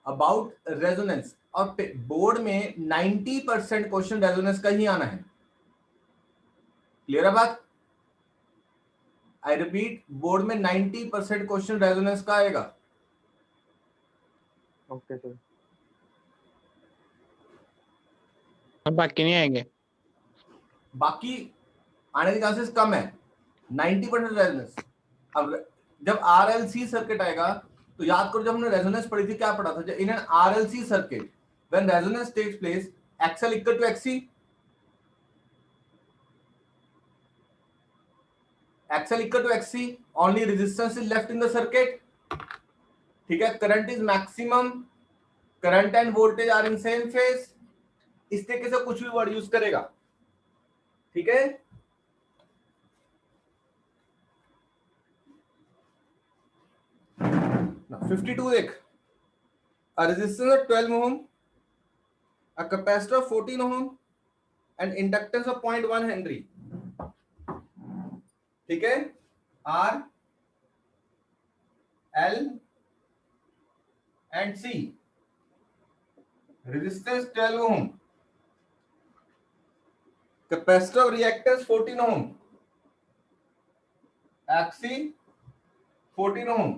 About resonance, और board में 90% question resonance का ही आना है। क्लियर है बात? आई रिपीट, बोर्ड में 90% क्वेश्चन रेजोनेंस का आएगा। Okay sir. बाकी नहीं आएंगे? बाकी आने के चांसेस कम है, 90% रेजोनेंस। अब जब आरएलसी सर्किट आएगा तो याद करो, जब हमने रेजोनेंस पढ़ी थी क्या पढ़ा था? In an RLC circuit when resonance takes place, XL equal to XC, XL equal to XC, only resistance is left in the circuit. ठीक है, current is maximum, current and voltage are in same phase. इस तरीके से कुछ भी word use करेगा। ठीक है, Now, 52 देख, a resistance of 12 ohm, a capacitor of 14 ohm, and inductance of 0.1 Henry. ठीक है, R, L and C. Resistance 12 ohm, capacitor of reactance 14 ohm, Xc 14 ohm.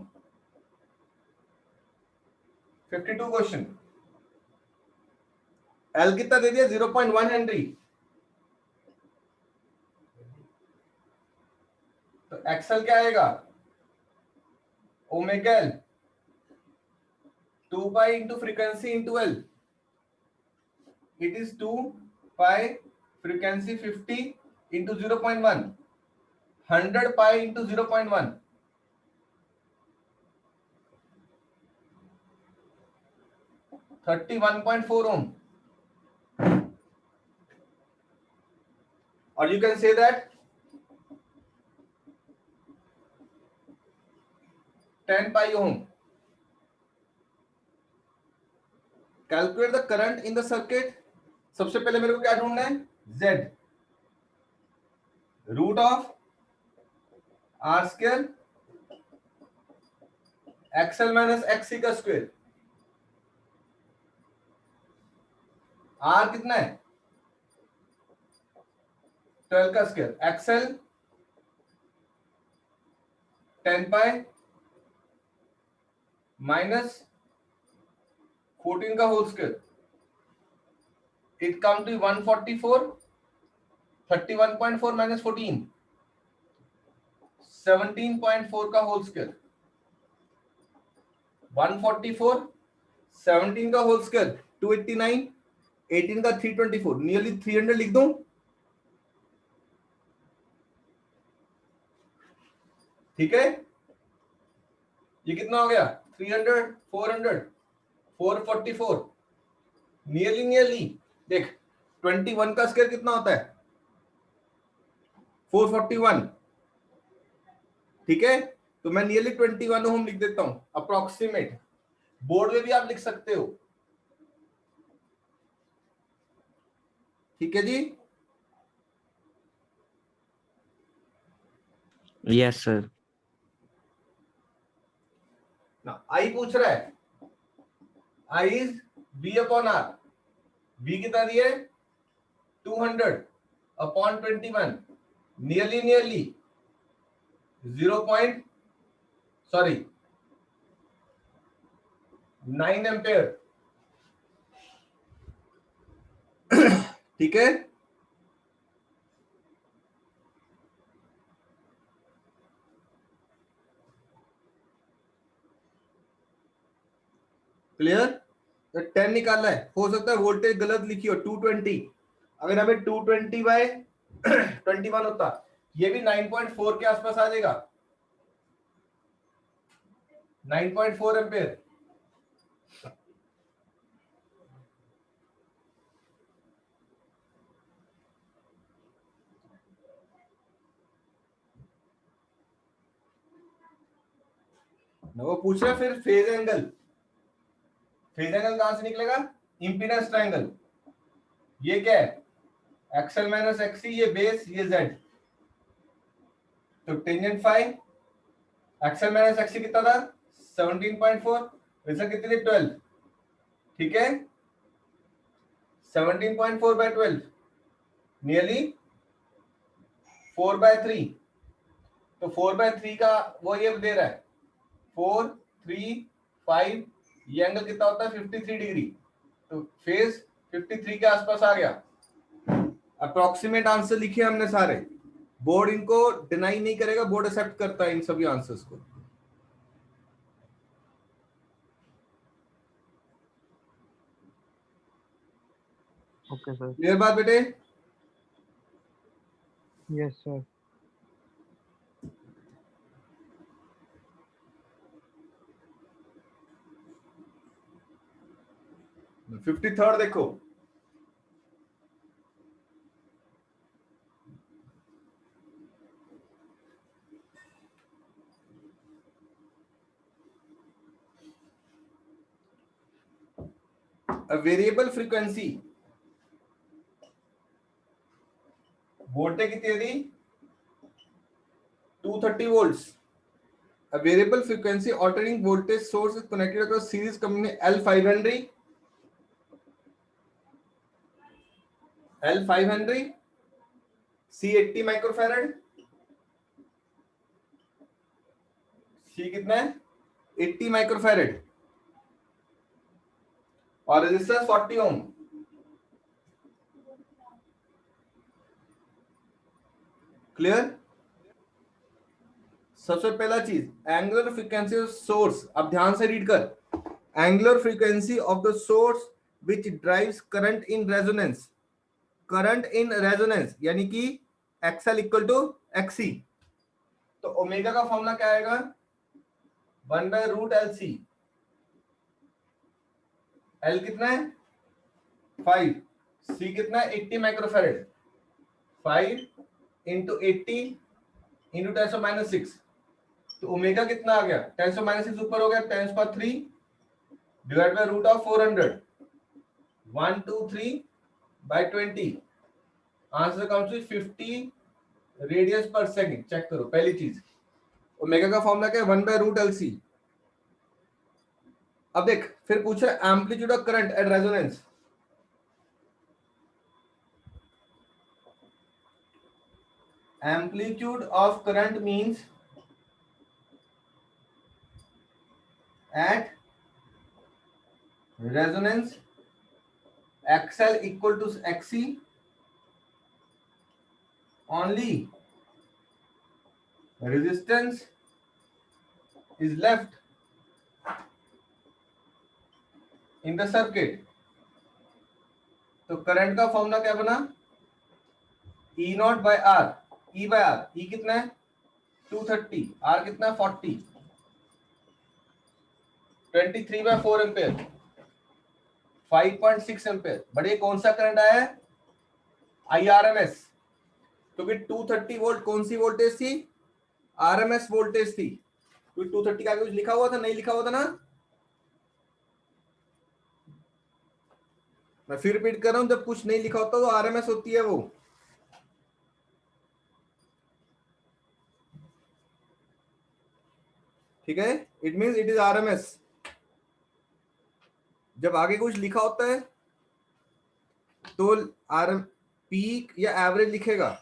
52 question. L कितना दे दिया? 0.1 हेनरी। तो एक्सएल क्या आएगा? Omega L 2 pi into frequency into L, it is 2 pi frequency 50 into 0.1, 100 pi into 0.1, 31.4 ohm. Or you can say that 10 pi ohm. Calculate the current in the circuit. सबसे पहले मेरे को क्या ढूंढना है? Z, root of R square XL minus XC का square. Are कितना है? 12 का स्क्वायर, एक्सएल 10 पाई माइनस 14 का whole square, it come to 144, 31.4 minus 14, 17.4 का होल स्क्वायर, 144, 17 का होल स्क्वायर 289, 18 का 324, नियरली 300 लिख दूं। ठीक है, ये कितना हो गया? 300, 400, 444, नियरली देख 21 का स्क्वायर कितना होता है? 441। ठीक है, तो मैं नियरली 21 ओम लिख देता हूं, अप्रोक्सीमेट। बोर्ड में भी आप लिख सकते हो। ठीक है जी, यस सर। ना आई पूछ रहा है, I is B upon R. B कितना दिया है? 200 अपॉन 21, नियरली 9 एम्पेयर। ठीक है, क्लियर? तो 10 निकालना है। हो सकता है वोल्टेज गलत लिखी हो, 220। अगर हमें 220 बाय 21 होता, ये भी 9.4 के आसपास आ जाएगा, 9.4 एम्पेयर। वो पूछ रहा है फिर फेज एंगल। फेज एंगल कहां से निकलेगा? Impedance triangle. ये क्या है? एक्सएल माइनस एक्ससी, ये बेस, ये जेड। तो tangent phi XL minus XC कितना था? 17.4, रेजर कितनी थी? 12। ठीक है, 17.4/12 नियरली 4/3। तो 4/3 का वो ये दे रहा है 4, 3, 5, ये एंगल कितना होता है 53 डिग्री। तो फेस 53 के आसपास आ गया। अप्रोक्सीमेट आंसर लिखे हमने सारे, बोर्ड इनको डिनाई नहीं करेगा, बोर्ड एक्सेप्ट करता है इन सभी आंसर्स को। Okay sir. क्लियर बात बेटे? Yes sir. फिफ्टी थर्ड देखो, a variable frequency, वोल्टेज कितनी थी 230 volts, a variable frequency altering voltage source is connected across series combination L5 Henry, L5 Henry, C80 microfarad, C कितना है 80 microfarad, और resistance 40 ओम। Clear? सबसे पहला चीज एंगुलर फ्रीक्वेंसी ऑफ सोर्स, अब ध्यान से रीड कर, angular frequency of the source which drives current in resonance, current in resonance यानी कि XL इक्वल टू XC। तो ओमेगा का फॉर्मूला क्या आएगा 1/√LC। L कितना है 5, C कितना है 80 माइक्रोफैरड, 5 इंटू 80 इंटू 10⁻⁶, तो ओमेगा कितना आ गया 10⁻⁶ ऊपर हो गया 10⁻³ divide by root of 400, 123/20, answer comes to 50 radius per second. Check करो, पहली चीज ओमेगा का फॉर्मूला क्या है 1/√LC। अब देख फिर पूछा amplitude of current at resonance, amplitude of current means at resonance XL equal to XC, only resistance is left in the circuit। तो करंट का फॉर्मूला क्या बना E0/R, E/R, E कितना है 230, R कितना है 40, 23/4 एम्पेयर, 5.6 एम्पेयर। बड़े कौन सा करंट आया है IRMS, क्योंकि 230 वोल्ट कौन सी वोल्टेज थी RMS वोल्टेज थी, क्योंकि 230 का आगे कुछ लिखा हुआ था नहीं लिखा हुआ था ना। मैं फिर रिपीट कर रहा हूं, जब कुछ नहीं लिखा होता तो RMS होती है वो। ठीक है, it means it is RMS। जब आगे कुछ लिखा होता है तो आर पीक या एवरेज लिखेगा।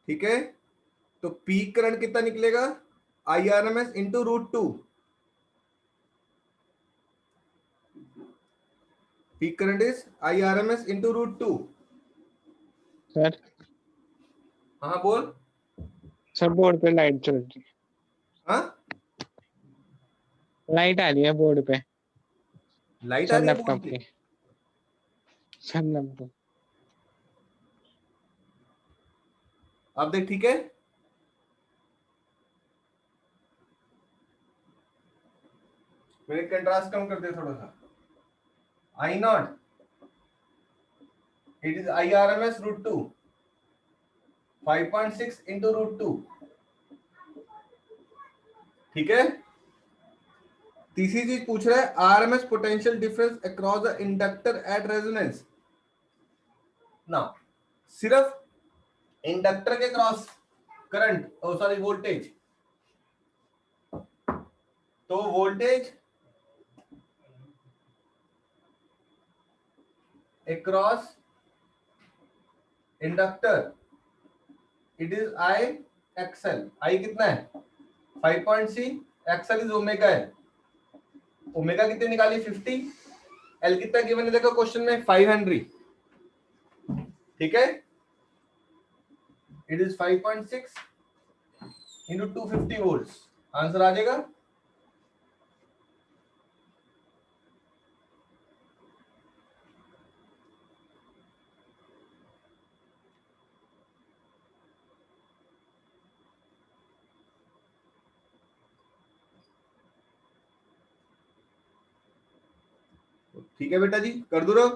ठीक है, तो पीक करंट कितना निकलेगा IRMS into √2। Peak current is IRMS into √2। Sir हाँ बोल। सर बोर्ड पे लाइट चल रही है, हाँ लाइट आ रही है बोर्ड पे लाइट आ सर रही है लैपटॉप बोर्ड की, पे। Sir laptop. अब देख ठीक है, मैंने कंट्रास्ट कम कर दिया थोड़ा सा. I naught, it is IRMS root 2, 5.6 into root 2. ठीक है. तीसरी चीज पूछ रहा है RMS potential difference across the inductor at resonance. ना सिर्फ इंडक्टर के क्रॉस करंट, सॉरी वोल्टेज, तो voltage across inductor it is I XL. I कितना है 5.c, एक्सएल इज ओमेगा है. ओमेगा कितने निकाली 50, एल कितना गिवन है देखो क्वेश्चन में 5 हेनरी. ठीक है, it is 5.6 into 250 volts. Answer आ जाएगा. ठीक है बेटा जी, कर दो रहो.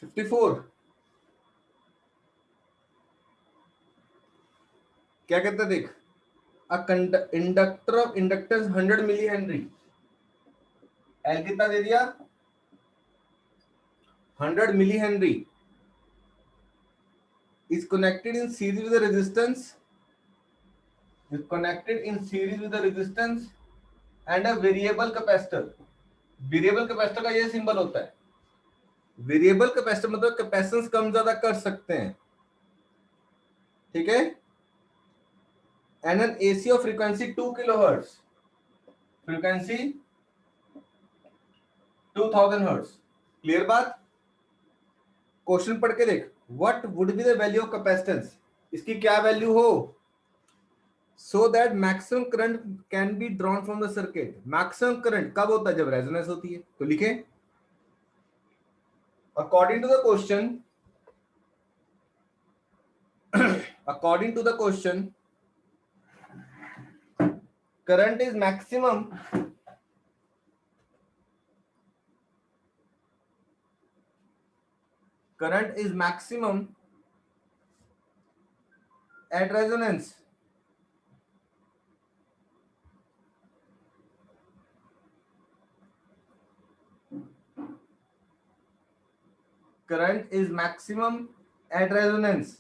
फिफ्टी फोर क्या कहता है देख. Inductor of inductance 100 milli henry. L कितना दे दिया 100 milli henry is connected in series with the resistance and a variable capacitor. Variable capacitor का ये सिंबल होता है. वेरिएबल कैपेसिटर मतलब कैपेसिटेंस कम ज्यादा कर सकते हैं. ठीक है. And N AC of frequency 2 kilohertz, frequency 2000 hertz. Clear बात. क्वेश्चन पढ़ के देख. What would be the value of capacitance, इसकी क्या वैल्यू हो so that maximum current can be drawn from the circuit. maximum current कब होता है जब रेजोनेंस होती है. तो लिखें according to the question current is maximum at resonance. Current is maximum at resonance.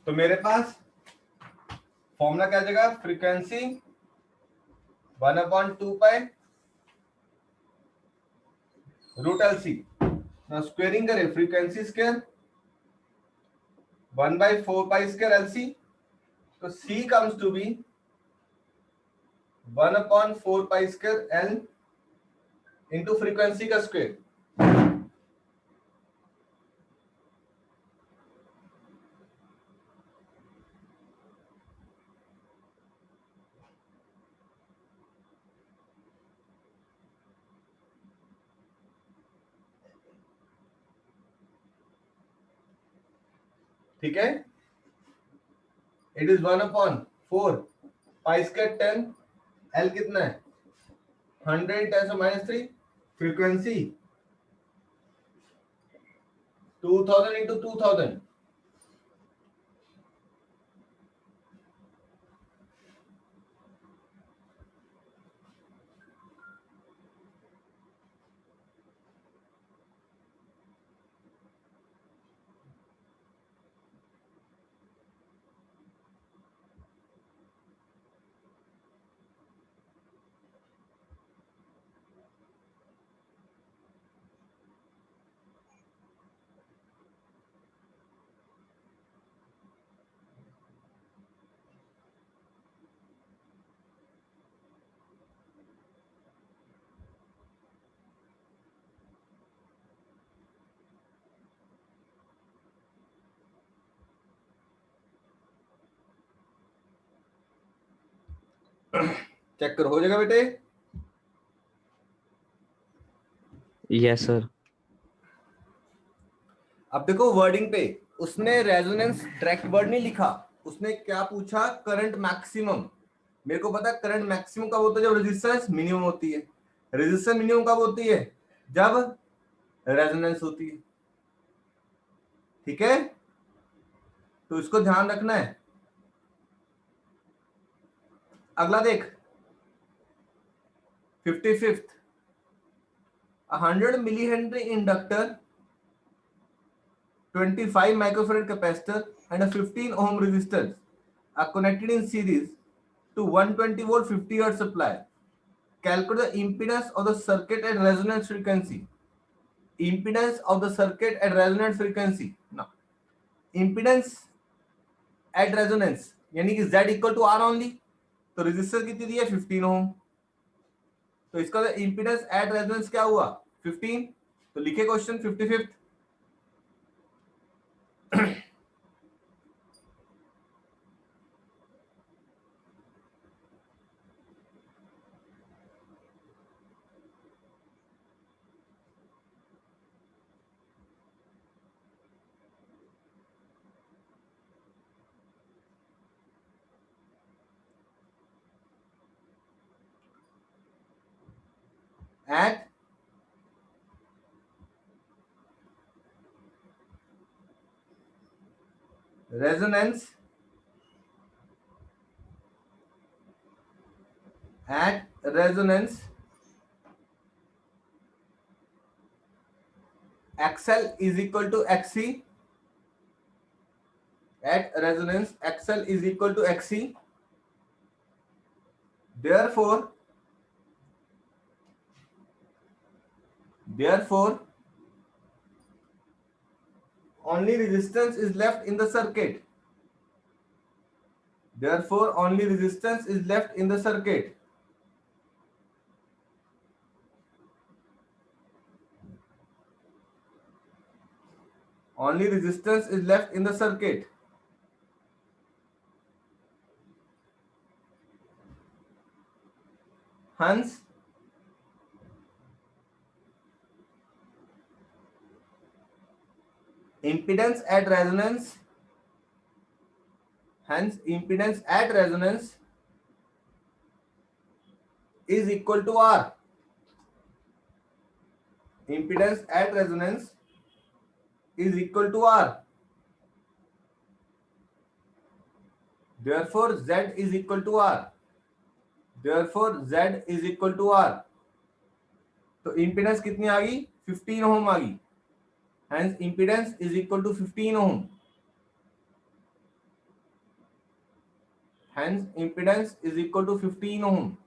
तो मेरे पास फॉर्मूला क्या जाएगा, frequency 1/2 pi root L C. ना स्क्वेयरिंग करें frequency square 1/4 pi square L C. तो C comes to be 1/4 pi square L into frequency का square. ठीक है. It is 1/4 pi square 10. L कितना है 100 10⁻³ फ्रीक्वेंसी 2000 इंटू 2000. चेक करो, हो जाएगा बेटे? Yes sir. अब देखो वर्डिंग पे, उसने रेजोनेंस डायरेक्ट वर्ड नहीं लिखा, उसने क्या पूछा? Current maximum. मेरे को पता है करंट मैक्सिमम कब होता है? जब रेजिस्टेंस मिनिमम होती है। रेजिस्टेंस मिनिमम कब होती है? जब रेजोनेंस होती है। ठीक है, तो इसको ध्यान रखना है। अगला देख 55th, 100 millihenry inductor, 25 microfarad capacitor and a 15 ohm resistor are connected in series to 120 volt 50 hertz supply. Calculate the impedance of the circuit at resonance frequency. Impedance of the circuit at resonance frequency. Now, impedance at resonance यानी कि Z equal to R only, तो resistor कितनी दी है? 15 ओम। तो इसका impedance at resonance क्या हुआ? 15। तो लिखे question 55th। at resonance XL is equal to XC. At resonance XL is equal to XC. Therefore only resistance is left in the circuit. Therefore only resistance is left in the circuit. Only resistance is left in the circuit. Hence, impedance at resonance is equal to R. Impedance at resonance is equal to R. Therefore Z is equal to R. तो impedance कितनी आ गई? 15 ओम आ गई। Hence impedance is equal to 15 ohm. Hence impedance is equal to 15 ohm.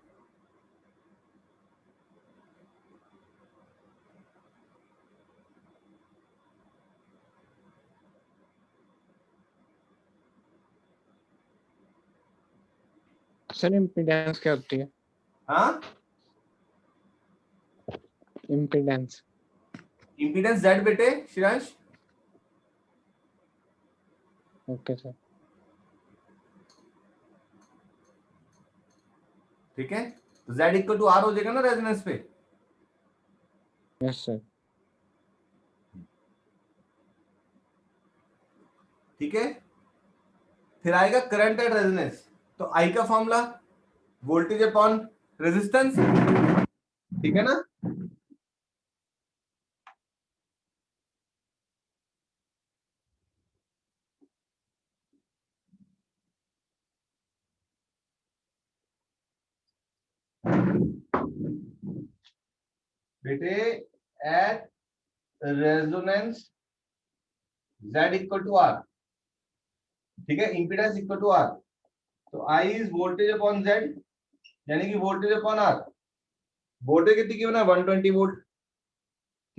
Sir impedance क्या होती है? हाँ, impedance impedance Z बेटे शिरांश। Okay sir. ठीक है, तो Z इक्वल टू R हो जाएगा ना रेजोनेंस पे। Yes sir. ठीक है, फिर आएगा करंट एट रेजोनेंस। तो I का फॉर्मूला वोल्टेज अपॉन रेजिस्टेंस। ठीक है ना? बेटे at resonance Z equal to R। ठीक है, इंपीडेंस इक्वल टू R। तो I is voltage upon Z, यानी कि वोल्टेज अपॉन R। वोल्टेज कितनी गिवन है? 120 वोल्ट।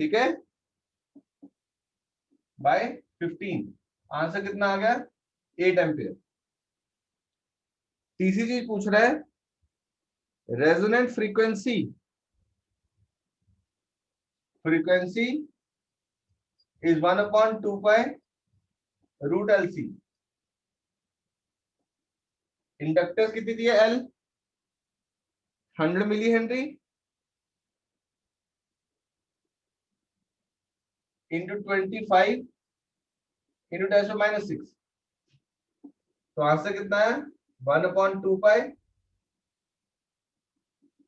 ठीक है, बाय 15। आंसर कितना आ गया? 8 एम्पियर। तीसरी चीज पूछ रहा है, resonant frequency is 1/2 pi root LC। Inductor कितनी दी है? L। 100 milli henry into 25 into 10⁻6, तो आंसर कितना है 1/2 पाई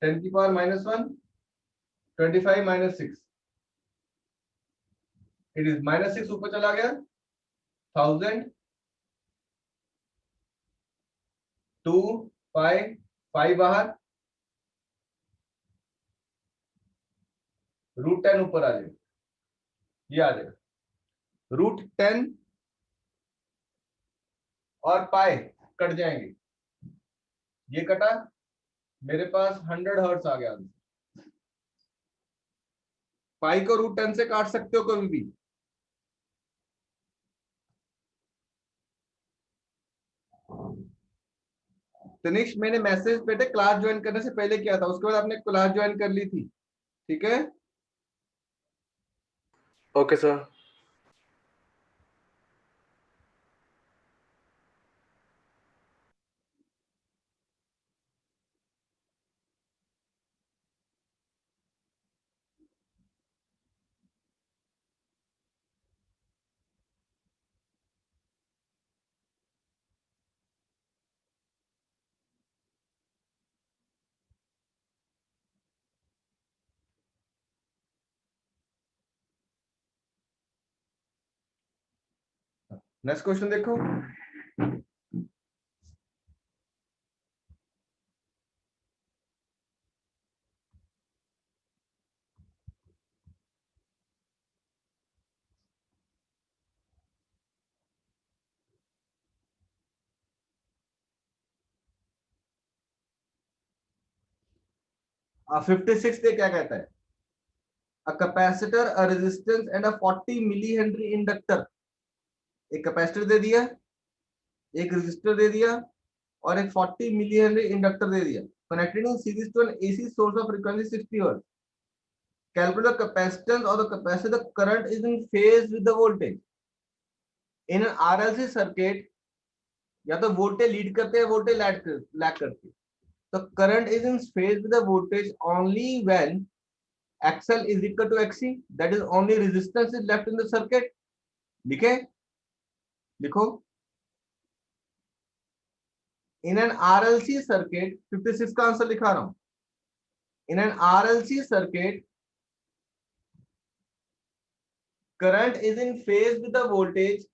10⁻⁻1 25 - 6, इट इज -6 ऊपर चला गया 1000 2 पाई 5 बाहर √10 ऊपर आ जाएगा, ये आ जाएगा √10 और पाई कट जाएंगे, ये कटा, मेरे पास 100 हर्ट्ज आ गया। पाई को √10 से काट सकते हो कभी भी। तनिष्क मैंने मैसेज बेटे क्लास ज्वाइन करने से पहले किया था, उसके बाद आपने क्लास ज्वाइन कर ली थी, ठीक है? Okay sir. नेक्स्ट क्वेश्चन देखो। अब 56 पे क्या कहता है? A capacitor, a resistance and a 40 millihenry inductor। एक कैपेसिटर दे दिया, एक रेजिस्टर दे दिया और एक 40 मिलीहेनरी इंडक्टर दे दिया, connected in series to an AC source of frequency 60 hertz. Calculate the capacitance और the capacitor current is in phase with the voltage in an RLC circuit. या तो वोल्टेज लीड करते हैं, वोल्टेज लैग करते हैं। तो current is in phase with the voltage only when XL is equal to XC, that is only resistance is left in the circuit। लिखे, लिखो। In an RLC circuit, 56 का answer लिखा रहा हूं। In an RLC circuit, current is in phase with the voltage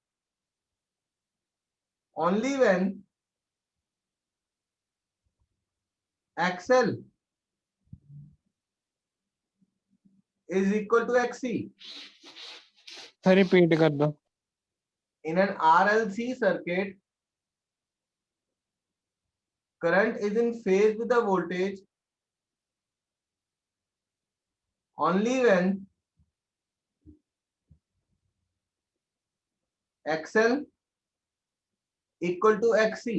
only when XL is equal to XC। Sir repeat कर दो। In an RLC circuit, current is in phase with the voltage only when XL equal to XC,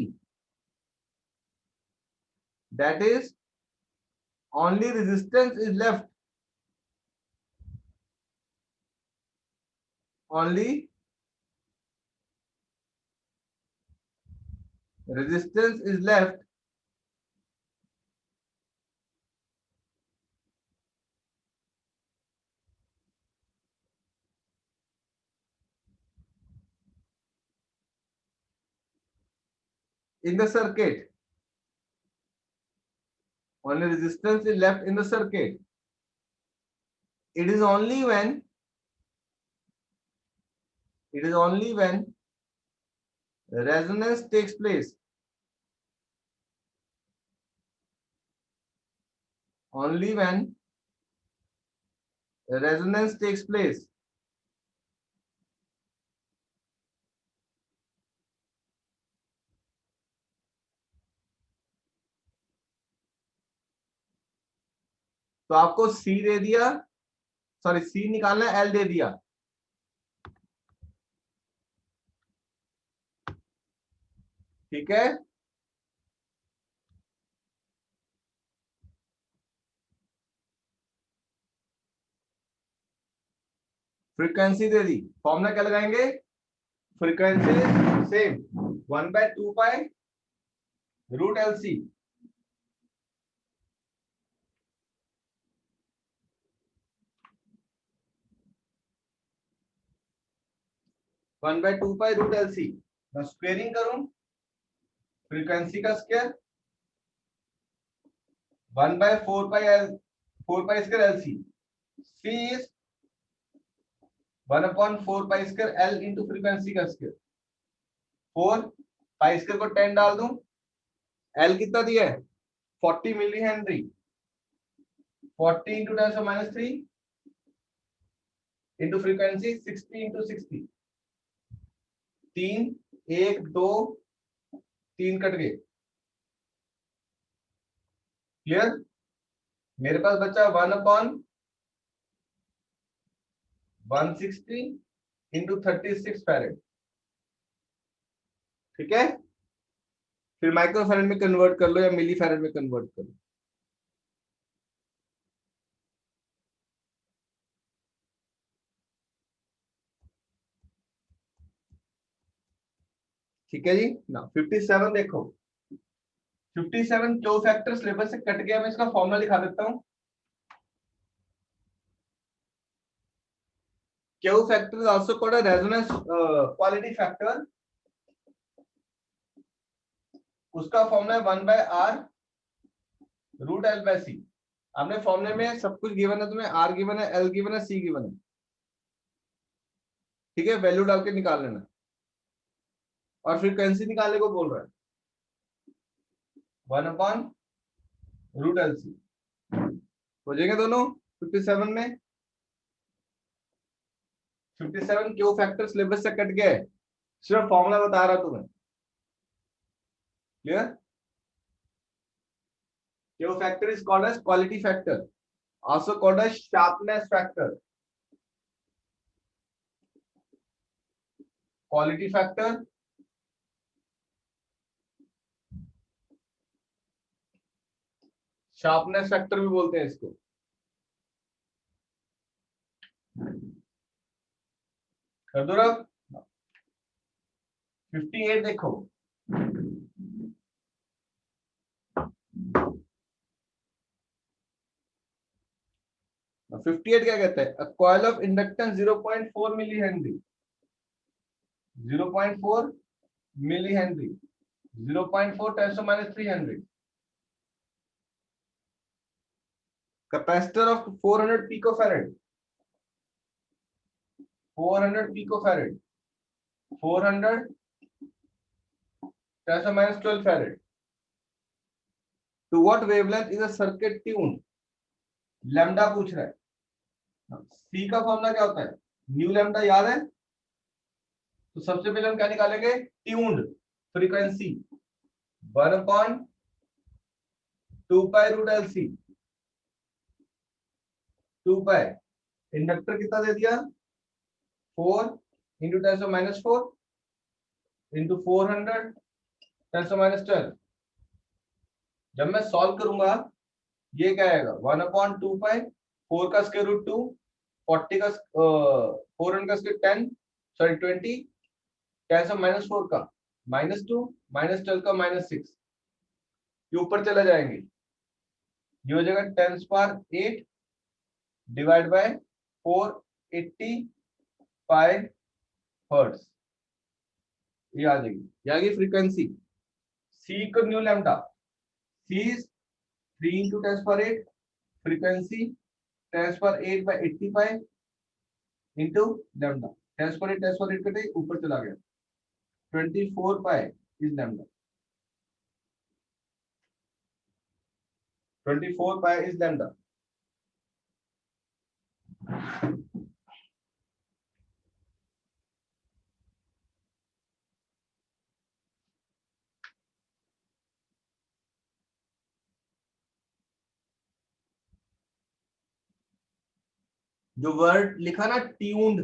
that is only resistance is left, only resistance is left in the circuit, only resistance is left in the circuit। It is only when resonance takes place, only when resonance takes place, तो आपको C दे दिया, sorry C निकालना, L दे दिया, ठीक है? Frequency दे दी, फॉर्मूला क्या लगाएंगे? Frequency same 1/2 pi √LC। 1/2π√LC। मैं स्क्वेयरिंग करूं, फ्रीक्वेंसी का square 1/4π2 C is 1/4π2 L into frequency का स्क्वायर। 4 π² को 10 डाल दूं, L कितना दिया है 40 milli henry, 40 into 10⁻³ into frequency 60 into 60, 3 1 2 3 cut गए। क्लियर? मेरे पास बचा 1/160 इंटू 36 फैरेड। ठीक है, फिर माइक्रो फैरेड में कन्वर्ट कर लो या मिली फैरेड में कन्वर्ट कर लो। ठीक है जी ना। 57 देखो, 57 क्यू फैक्टर सिलेबस से कट गया, मैं इसका फॉर्मूला लिखा देता हूं। Q factor is also called a resonance quality factor. उसका फॉर्मूला है 1/R√L/C। आपने फॉर्मूले में सब कुछ गिवन है, तुम्हें आर गिवन है, एल गिवन है, सी गिवन है। ठीक है, वैल्यू डाल के निकाल लेना और फ्रीक्वेंसी निकालने को बोल रहा है 1/√LC। हो जाएंगे दोनों 57 में। 57 क्यू फैक्टर सिलेबस से कट गया है, सिर्फ फॉर्मूला बता रहा तुम्हें। Clear? Q factor is called as quality factor, also called as sharpness factor. Quality factor, sharpness factor भी बोलते हैं इसको। कर दो रब। 58 देखो, now 58 क्या कहता है? A coil of inductance 0.4 milli henry, 0.4 milli henry, 0.4 × 10⁻³ capacitor of 400 picofarad, 400 picofarad, 400 10⁻12 farad. To what wavelength is a circuit tuned? Lambda पूछ रहा है। सी का फॉर्मूला क्या होता है? न्यू लैम्डा याद है? तो सबसे पहले हम क्या निकालेंगे? Tuned frequency 1/2π√LC। 2π इंडक्टर कितना दे दिया? 4 इंटू 10⁻4 इंटू 400 10⁻12। जब मैं सॉल्व करूंगा ये क्या आएगा? 1/2π, 4 का स्क्वायर रूट 2, 40 का 400 का स्क्वायर 10, सॉरी 20, 10⁻4 का -2, -12 का -6, ये ऊपर चले जाएंगे। ये हो जाएगा 10⁸ डिवाइड बाय 480 पाई हर्ट्ज। ये आ जाएगी, ये आ गई फ्रीक्वेंसी। सी को nu lambda, C is 3 × 10⁸, frequency 10⁸/80 pi into lambda, 10⁸ कटे ऊपर चला गया, 24 pi is lambda, 24 pi is lambda. जो वर्ड लिखा ना ट्यून्ड,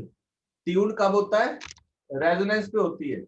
ट्यून्ड कब होता है? रेजोनेंस पे होती है।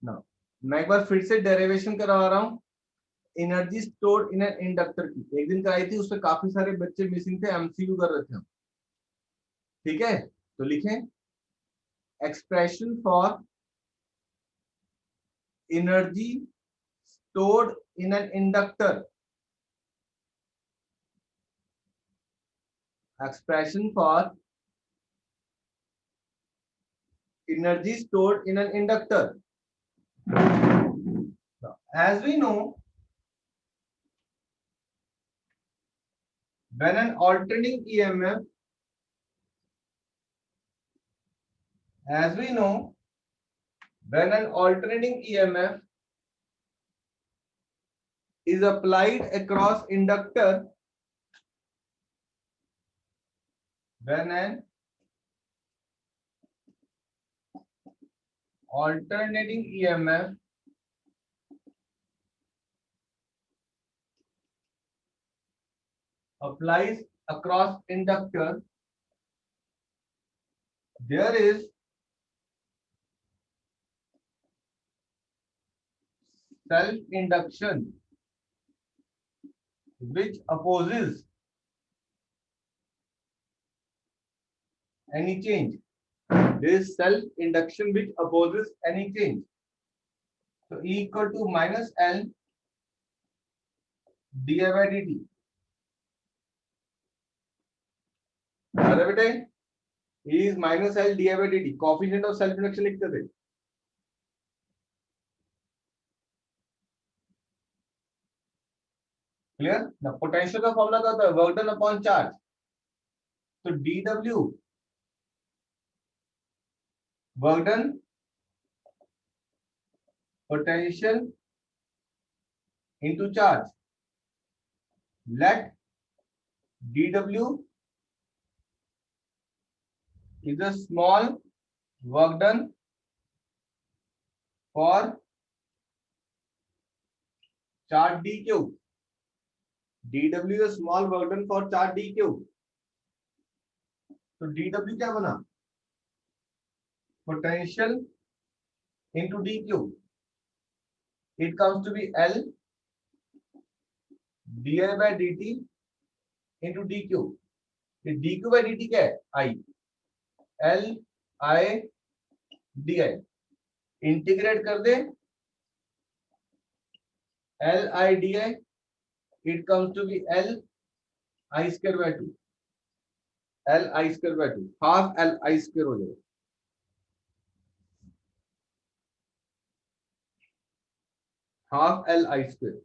ना मैं एक बार फिर से डेरिवेशन करवा रहा हूं energy stored in an inductor की। एक दिन कराई थी, उसमें काफी सारे बच्चे मिसिंग थे, एमसीक्यू कर रहे थे हम। ठीक है, तो लिखें expression for energy stored in an inductor. Expression for energy stored in an inductor. Now, as we know, when an alternating EMF, as we know, when an alternating EMF is applied across inductor, when an alternating EMF applies across inductor, there is self-induction which opposes any change. There is self-induction which opposes any change. So E equal to minus L di by dt. अरे बेटे, E is minus L di by dt. Coefficient of self-induction लिखते थे। Clear ना? Potential का formula क्या होता है? Work done upon charge. तो dw work done potential into charge. Let dw is a small work done for charge dq. dw is a small work done for charge dq. तो dw क्या बना? Potential into dq. It comes to be L di by dt into dq. ये dq by dt क्या है? I. L I di. Integrate कर दे L I di. It comes to be L I square by 2. L I square by 2. Half L I square हो जाएगा। Half L I square।